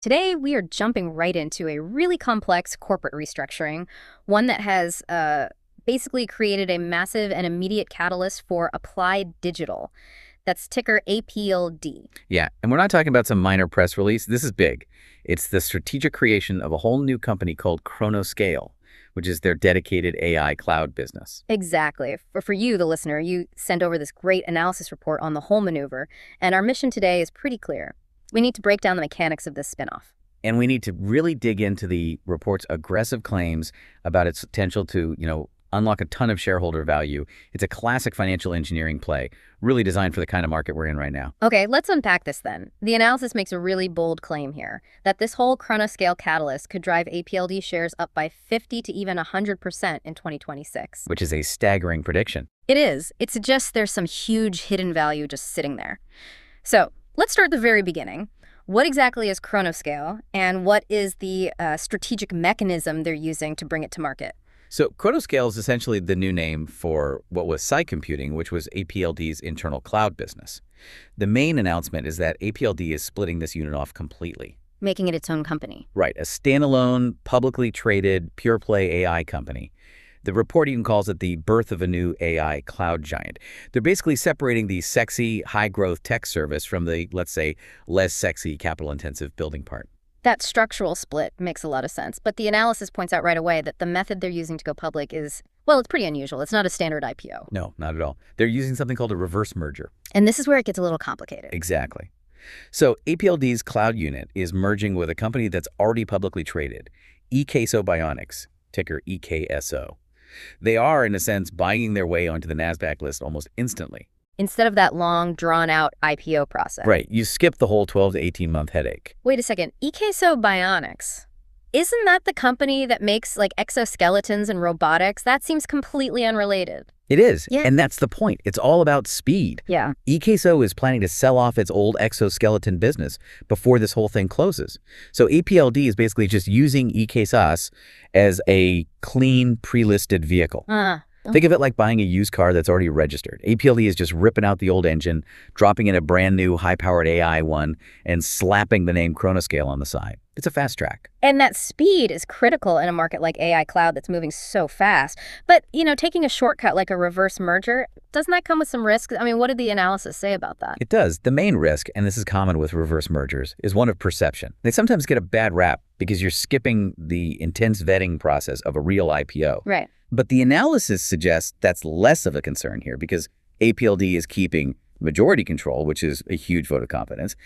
Today, we are jumping right into a really complex corporate restructuring, one that has basically created a massive and immediate catalyst for Applied Digital. That's ticker APLD. Yeah, and we're not talking about some minor press release. This is big. It's the strategic creation of a whole new company called ChronoScale, which is their dedicated AI cloud business. Exactly. For you, the listener, you sent over this great analysis report on the whole maneuver, and our mission today is pretty clear. We need to break down the mechanics of this spinoff. And we need to really dig into the report's aggressive claims about its potential to, unlock a ton of shareholder value. It's a classic financial engineering play, really designed for the kind of market we're in right now. Okay, let's unpack this then. The analysis makes a really bold claim here, that this whole ChronoScale catalyst could drive APLD shares up by 50 to even 100% in 2026. Which is a staggering prediction. It is. It suggests there's some huge hidden value just sitting there. So let's start at the very beginning. What exactly is ChronoScale, and what is the strategic mechanism they're using to bring it to market? So ChronoScale is essentially the new name for what was Sci Computing, which was APLD's internal cloud business. The main announcement is that APLD is splitting this unit off completely. Making it its own company. Right, a standalone, publicly traded, pure-play AI company. The report even calls it the birth of a new AI cloud giant. They're basically separating the sexy, high-growth tech service from the, let's say, less sexy, capital-intensive building part. That structural split makes a lot of sense, but the analysis points out right away that the method they're using to go public is, well, it's pretty unusual. It's not a standard IPO. No, not at all. They're using something called a reverse merger. And this is where it gets a little complicated. Exactly. So APLD's cloud unit is merging with a company that's already publicly traded, EKSO Bionics, ticker EKSO. They are, in a sense, buying their way onto the NASDAQ list almost instantly. Instead of that long, drawn-out IPO process. Right. You skip the whole 12 to 18-month headache. Wait a second. EKSO Bionics. Isn't that the company that makes, exoskeletons and robotics? That seems completely unrelated. It is. Yeah. And that's the point. It's all about speed. Yeah. EKSO is planning to sell off its old exoskeleton business before this whole thing closes. So APLD is basically just using EKSOS as a clean, pre-listed vehicle. Think of it like buying a used car that's already registered. APLD is just ripping out the old engine, dropping in a brand new high-powered AI one, and slapping the name ChronoScale on the side. It's a fast track. And that speed is critical in a market like AI cloud that's moving so fast. But, taking a shortcut like a reverse merger, doesn't that come with some risks? I mean, what did the analysis say about that? It does. The main risk, and this is common with reverse mergers, is one of perception. They sometimes get a bad rap because you're skipping the intense vetting process of a real IPO. Right. But the analysis suggests that's less of a concern here because APLD is keeping majority control, which is a huge vote of confidence.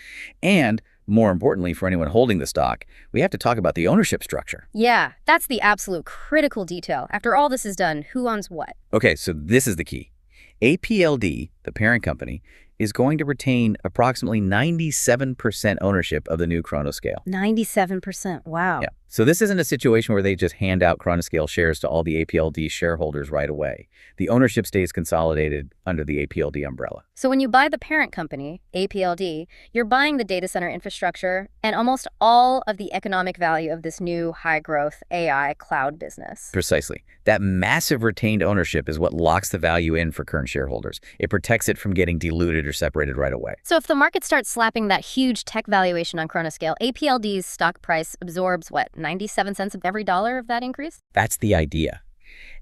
And more importantly, for anyone holding the stock, we have to talk about the ownership structure. Yeah, that's the absolute critical detail. After all this is done, who owns what? Okay, so this is the key. APLD, the parent company, is going to retain approximately 97% ownership of the new ChronoScale. 97%. Wow. Yeah. So this isn't a situation where they just hand out ChronoScale shares to all the APLD shareholders right away. The ownership stays consolidated under the APLD umbrella. So when you buy the parent company, APLD, you're buying the data center infrastructure and almost all of the economic value of this new high-growth AI cloud business. Precisely. That massive retained ownership is what locks the value in for current shareholders. It protects it from getting diluted or separated right away. So if the market starts slapping that huge tech valuation on ChronoScale, APLD's stock price absorbs, 97 cents of every dollar of that increase? That's the idea.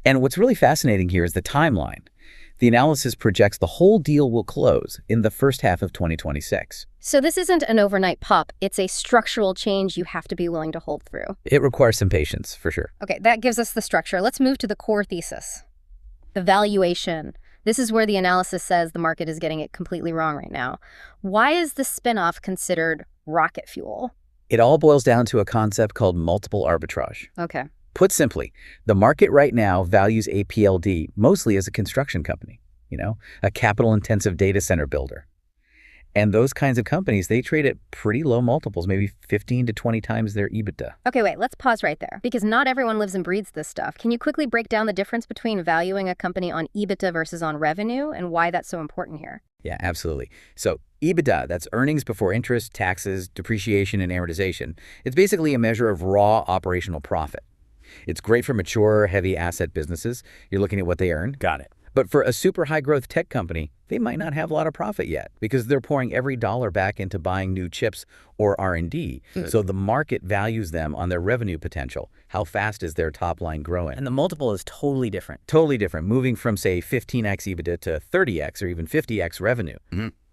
And what's really fascinating here is the timeline. The analysis projects the whole deal will close in the first half of 2026. So this isn't an overnight pop. It's a structural change you have to be willing to hold through. It requires some patience, for sure. Okay, that gives us the structure. Let's move to the core thesis. The valuation. This is where the analysis says the market is getting it completely wrong right now. Why is the spinoff considered rocket fuel? It all boils down to a concept called multiple arbitrage. Okay. Put simply, the market right now values APLD mostly as a construction company, a capital-intensive data center builder. And those kinds of companies, they trade at pretty low multiples, maybe 15 to 20 times their EBITDA. Okay, wait, let's pause right there, because not everyone lives and breathes this stuff. Can you quickly break down the difference between valuing a company on EBITDA versus on revenue and why that's so important here? Yeah, absolutely. So EBITDA, that's earnings before interest, taxes, depreciation, and amortization. It's basically a measure of raw operational profit. It's great for mature, heavy asset businesses. You're looking at what they earn. Got it. But for a super high-growth tech company, they might not have a lot of profit yet because they're pouring every dollar back into buying new chips or R&D. So the market values them on their revenue potential. How fast is their top line growing? And the multiple is totally different. Totally different, moving from, say, 15x EBITDA to 30x or even 50x revenue.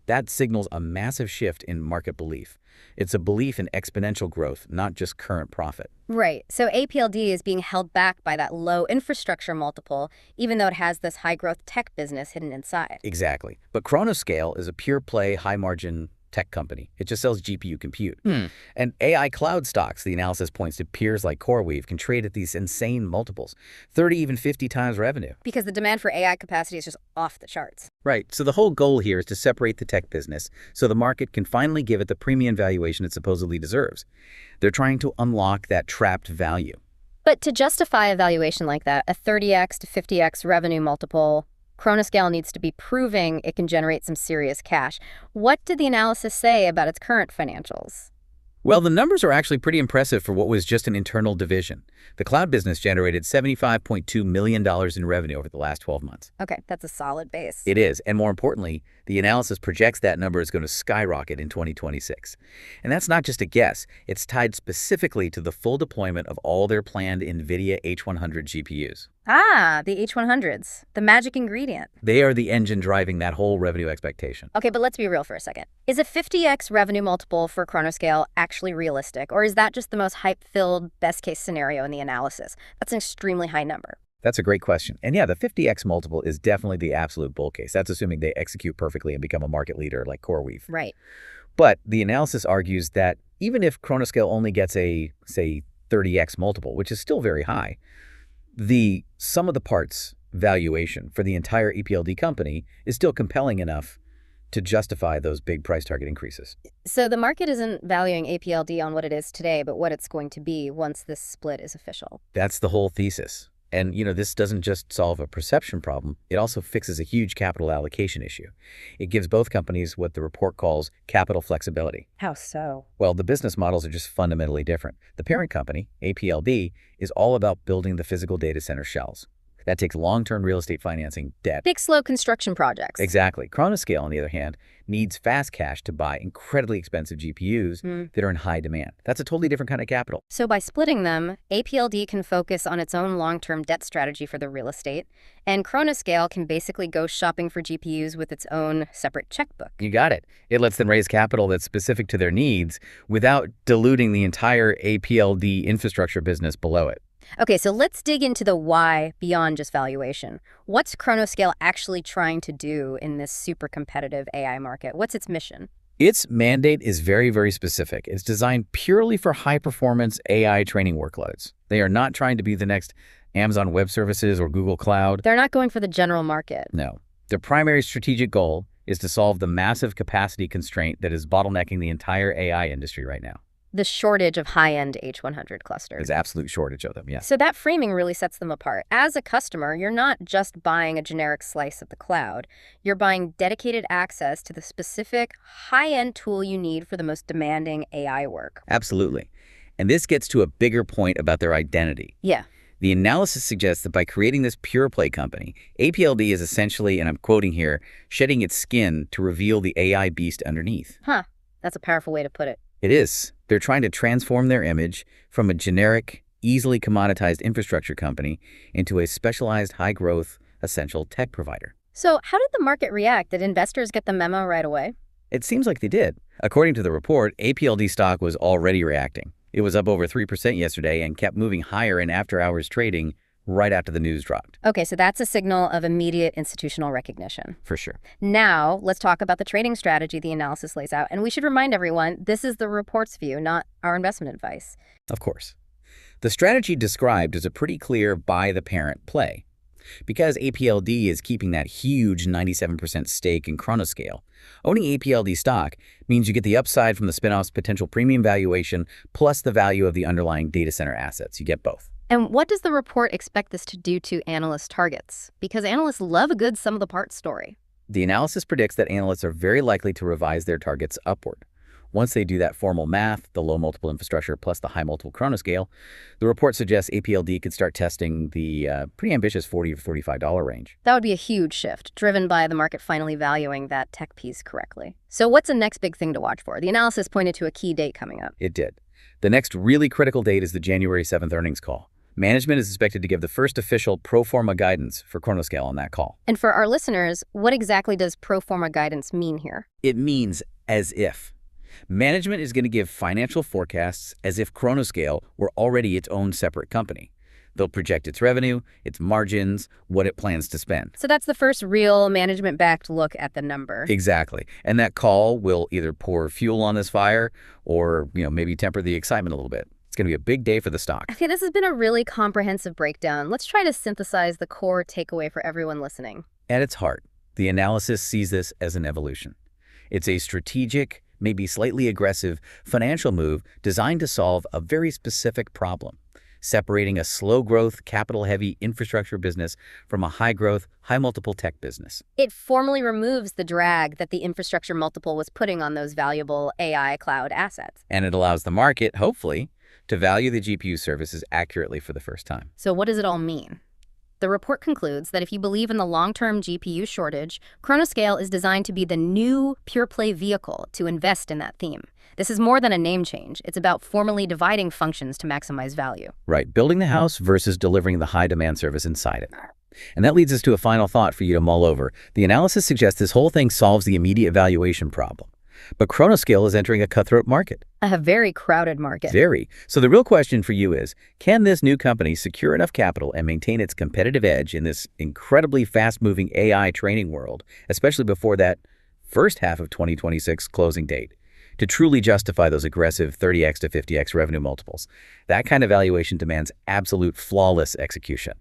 That signals a massive shift in market belief. It's a belief in exponential growth, not just current profit. Right. So APLD is being held back by that low infrastructure multiple, even though it has this high-growth tech business hidden inside. Exactly. But ChronoScale is a pure-play, high-margin tech company. It just sells GPU compute. And AI cloud stocks, the analysis points to peers like CoreWeave, can trade at these insane multiples, 30, even 50 times revenue. Because the demand for AI capacity is just off the charts. Right. So the whole goal here is to separate the tech business so the market can finally give it the premium valuation it supposedly deserves. They're trying to unlock that trapped value. But to justify a valuation like that, a 30x to 50x revenue multiple, ChronoScale needs to be proving it can generate some serious cash. What did the analysis say about its current financials? Well, the numbers are actually pretty impressive for what was just an internal division. The cloud business generated $75.2 million in revenue over the last 12 months. Okay, that's a solid base. It is, and more importantly, the analysis projects that number is going to skyrocket in 2026. And that's not just a guess. It's tied specifically to the full deployment of all their planned NVIDIA H100 GPUs. Ah, the H100s, the magic ingredient. They are the engine driving that whole revenue expectation. Okay, but let's be real for a second. Is a 50x revenue multiple for ChronoScale actually realistic, or is that just the most hype-filled best-case scenario in the analysis? That's an extremely high number. That's a great question. And yeah, the 50x multiple is definitely the absolute bull case. That's assuming they execute perfectly and become a market leader like CoreWeave. Right. But the analysis argues that even if ChronoScale only gets a, say, 30x multiple, which is still very high, the sum of the parts valuation for the entire APLD company is still compelling enough to justify those big price target increases. So the market isn't valuing APLD on what it is today, but what it's going to be once this split is official. That's the whole thesis. And, this doesn't just solve a perception problem. It also fixes a huge capital allocation issue. It gives both companies what the report calls capital flexibility. How so? Well, the business models are just fundamentally different. The parent company, APLD, is all about building the physical data center shells. That takes long-term real estate financing, debt. Big, slow construction projects. Exactly. ChronoScale, on the other hand, needs fast cash to buy incredibly expensive GPUs that are in high demand. That's a totally different kind of capital. So by splitting them, APLD can focus on its own long-term debt strategy for the real estate, and ChronoScale can basically go shopping for GPUs with its own separate checkbook. You got it. It lets them raise capital that's specific to their needs without diluting the entire APLD infrastructure business below it. Okay, so let's dig into the why beyond just valuation. What's ChronoScale actually trying to do in this super competitive AI market? What's its mission? Its mandate is very, very specific. It's designed purely for high-performance AI training workloads. They are not trying to be the next Amazon Web Services or Google Cloud. They're not going for the general market. No. Their primary strategic goal is to solve the massive capacity constraint that is bottlenecking the entire AI industry right now. The shortage of high-end H100 clusters. There's absolute shortage of them, yes. So that framing really sets them apart. As a customer, you're not just buying a generic slice of the cloud. You're buying dedicated access to the specific high-end tool you need for the most demanding AI work. Absolutely. And this gets to a bigger point about their identity. Yeah. The analysis suggests that by creating this pure play company, APLD is essentially, and I'm quoting here, shedding its skin to reveal the AI beast underneath. Huh. That's a powerful way to put it. It is. They're trying to transform their image from a generic, easily commoditized infrastructure company into a specialized, high-growth, essential tech provider. So how did the market react? Did investors get the memo right away? It seems like they did. According to the report, APLD stock was already reacting. It was up over 3% yesterday and kept moving higher in after-hours trading right after the news dropped. Okay, so that's a signal of immediate institutional recognition. For sure. Now, let's talk about the trading strategy the analysis lays out. And we should remind everyone, this is the report's view, not our investment advice. Of course. The strategy described is a pretty clear buy-the-parent play. Because APLD is keeping that huge 97% stake in ChronoScale, owning APLD stock means you get the upside from the spinoff's potential premium valuation plus the value of the underlying data center assets. You get both. And what does the report expect this to do to analyst targets? Because analysts love a good sum-of-the-parts story. The analysis predicts that analysts are very likely to revise their targets upward. Once they do that formal math, the low multiple infrastructure plus the high multiple ChronoScale, the report suggests APLD could start testing the pretty ambitious $40 or $45 range. That would be a huge shift, driven by the market finally valuing that tech piece correctly. So what's the next big thing to watch for? The analysis pointed to a key date coming up. It did. The next really critical date is the January 7th earnings call. Management is expected to give the first official pro forma guidance for ChronoScale on that call. And for our listeners, what exactly does pro forma guidance mean here? It means as if. Management is going to give financial forecasts as if ChronoScale were already its own separate company. They'll project its revenue, its margins, what it plans to spend. So that's the first real management-backed look at the number. Exactly. And that call will either pour fuel on this fire or, maybe temper the excitement a little bit. It's going to be a big day for the stock. Okay, this has been a really comprehensive breakdown. Let's try to synthesize the core takeaway for everyone listening. At its heart, the analysis sees this as an evolution. It's a strategic, maybe slightly aggressive financial move designed to solve a very specific problem, separating a slow-growth, capital-heavy infrastructure business from a high-growth, high-multiple tech business. It formally removes the drag that the infrastructure multiple was putting on those valuable AI cloud assets. And it allows the market, hopefully, to value the GPU services accurately for the first time. So what does it all mean? The report concludes that if you believe in the long-term GPU shortage, ChronoScale is designed to be the new pure-play vehicle to invest in that theme. This is more than a name change. It's about formally dividing functions to maximize value. Right, building the house versus delivering the high-demand service inside it. And that leads us to a final thought for you to mull over. The analysis suggests this whole thing solves the immediate valuation problem. But ChronoScale is entering a cutthroat market. A very crowded market. Very. So the real question for you is, can this new company secure enough capital and maintain its competitive edge in this incredibly fast-moving AI training world, especially before that first half of 2026 closing date, to truly justify those aggressive 30x to 50x revenue multiples? That kind of valuation demands absolute flawless execution.